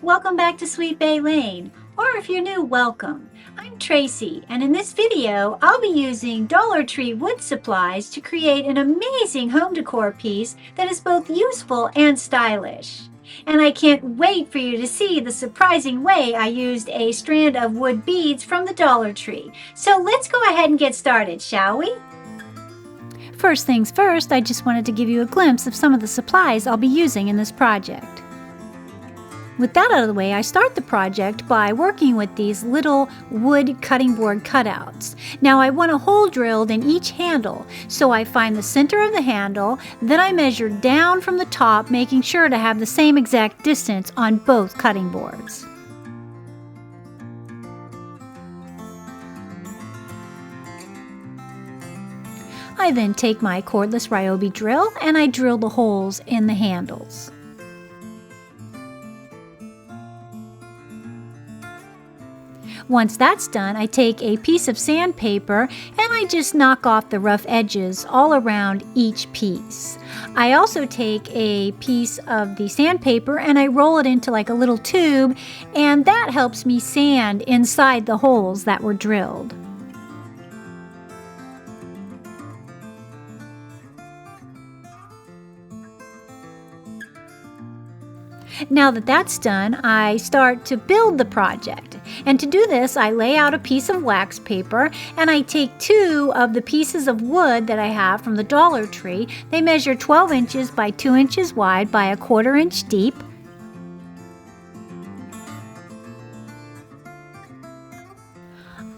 Welcome back to Sweet Bay Lane, or if you're new, welcome. I'm Tracy, and in this video, I'll be using Dollar Tree wood supplies to create an amazing home decor piece that is both useful and stylish. And I can't wait for you to see the surprising way I used a strand of wood beads from the Dollar Tree. So let's go ahead and get started, shall we? First things first, I just wanted to give you a glimpse of some of the supplies I'll be using in this project. With that out of the way, I start the project by working with these little wood cutting board cutouts. Now I want a hole drilled in each handle, so I find the center of the handle, then I measure down from the top, making sure to have the same exact distance on both cutting boards. I then take my cordless Ryobi drill and I drill the holes in the handles. Once that's done, I take a piece of sandpaper and I just knock off the rough edges all around each piece. I also take a piece of the sandpaper and I roll it into like a little tube, and that helps me sand inside the holes that were drilled. Now that that's done, I start to build the project. And to do this, I lay out a piece of wax paper and I take two of the pieces of wood that I have from the Dollar Tree. They measure 12 inches by 2 inches wide by 1/4 inch deep.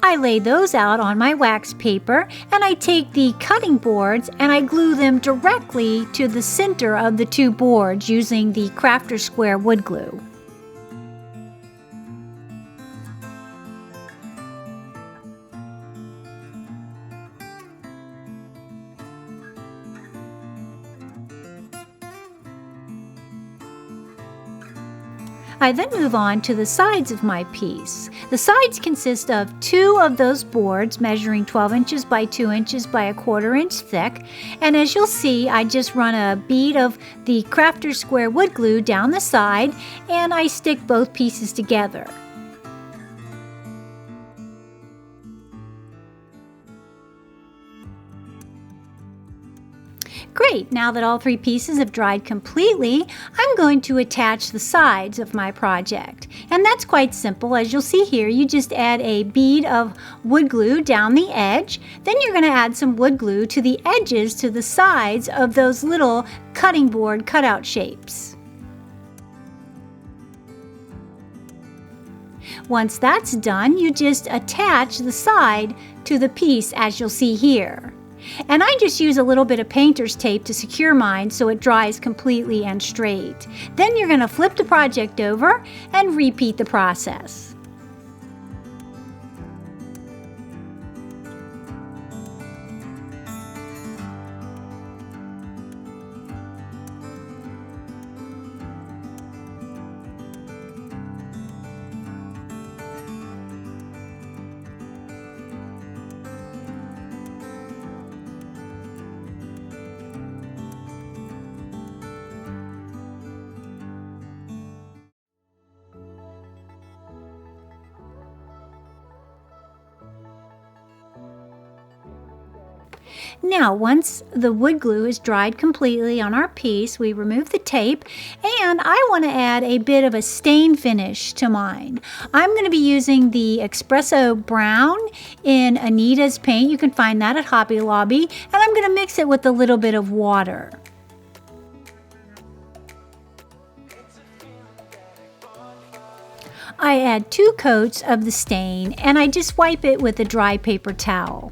I lay those out on my wax paper and I take the cutting boards and I glue them directly to the center of the two boards using the Crafter Square wood glue. I then move on to the sides of my piece. The sides consist of two of those boards measuring 12 inches by 2 inches by 1/4 inch thick, and as you'll see, I just run a bead of the Crafter Square wood glue down the side and I stick both pieces together. Great, now that all three pieces have dried completely, I'm going to attach the sides of my project. And that's quite simple. As you'll see here, you just add a bead of wood glue down the edge. Then you're going to add some wood glue to the edges to the sides of those little cutting board cutout shapes. Once that's done, you just attach the side to the piece as you'll see here. And I just use a little bit of painter's tape to secure mine so it dries completely and straight. Then you're going to flip the project over and repeat the process. Now, once the wood glue is dried completely on our piece, we remove the tape, and I want to add a bit of a stain finish to mine. I'm going to be using the Espresso Brown in Anita's paint. You can find that at Hobby Lobby, and I'm going to mix it with a little bit of water. I add 2 coats of the stain, and I just wipe it with a dry paper towel.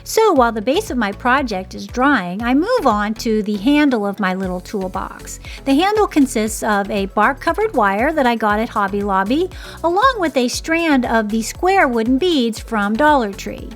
So while the base of my project is drying, I move on to the handle of my little toolbox. The handle consists of a bark-covered wire that I got at Hobby Lobby, along with a strand of the square wooden beads from Dollar Tree.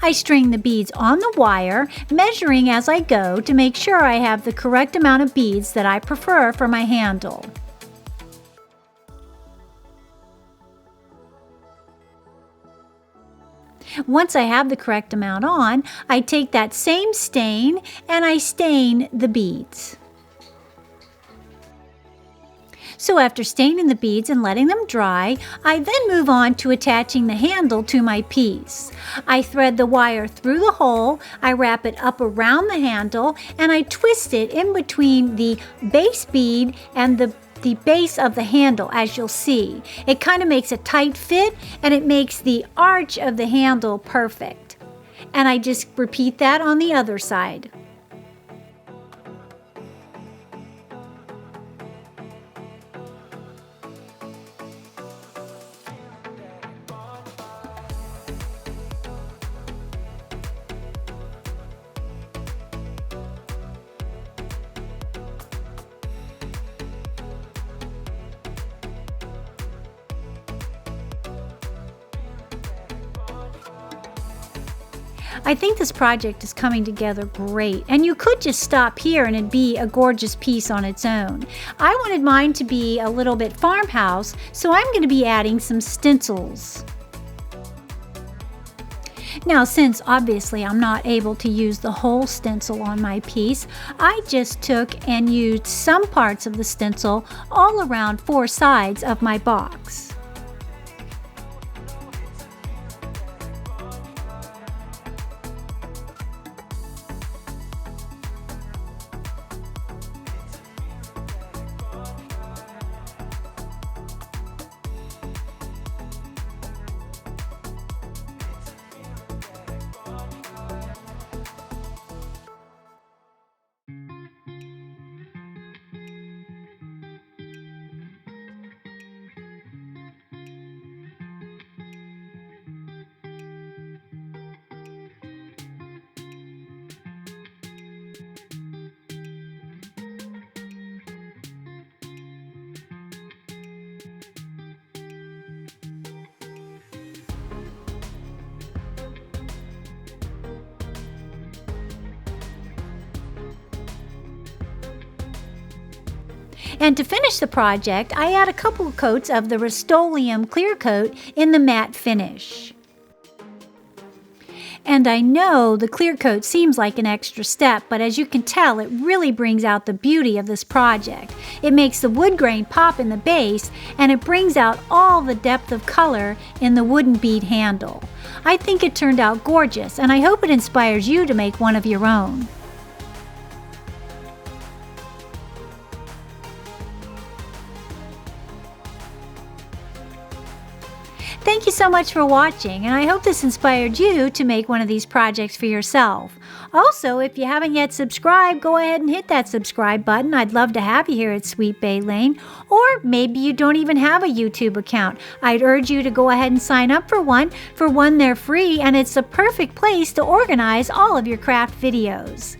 I string the beads on the wire, measuring as I go to make sure I have the correct amount of beads that I prefer for my handle. Once I have the correct amount on, I take that same stain and I stain the beads. So after staining the beads and letting them dry, I then move on to attaching the handle to my piece. I thread the wire through the hole, I wrap it up around the handle, and I twist it in between the base bead and the base of the handle, as you'll see. It kind of makes a tight fit and it makes the arch of the handle perfect. And I just repeat that on the other side. I think this project is coming together great, and you could just stop here and it'd be a gorgeous piece on its own. I wanted mine to be a little bit farmhouse, so I'm going to be adding some stencils. Now, since obviously I'm not able to use the whole stencil on my piece, I just took and used some parts of the stencil all around 4 sides of my box. And to finish the project, I add a couple of coats of the Rust-Oleum clear coat in the matte finish. And I know the clear coat seems like an extra step, but as you can tell, it really brings out the beauty of this project. It makes the wood grain pop in the base, and it brings out all the depth of color in the wooden bead handle. I think it turned out gorgeous, and I hope it inspires you to make one of your own. Thank you so much for watching, and I hope this inspired you to make one of these projects for yourself. Also, if you haven't yet subscribed, go ahead and hit that subscribe button. I'd love to have you here at Sweet Bay Lane. Or maybe you don't even have a YouTube account. I'd urge you to go ahead and sign up for one. For one, they're free, and it's the perfect place to organize all of your craft videos.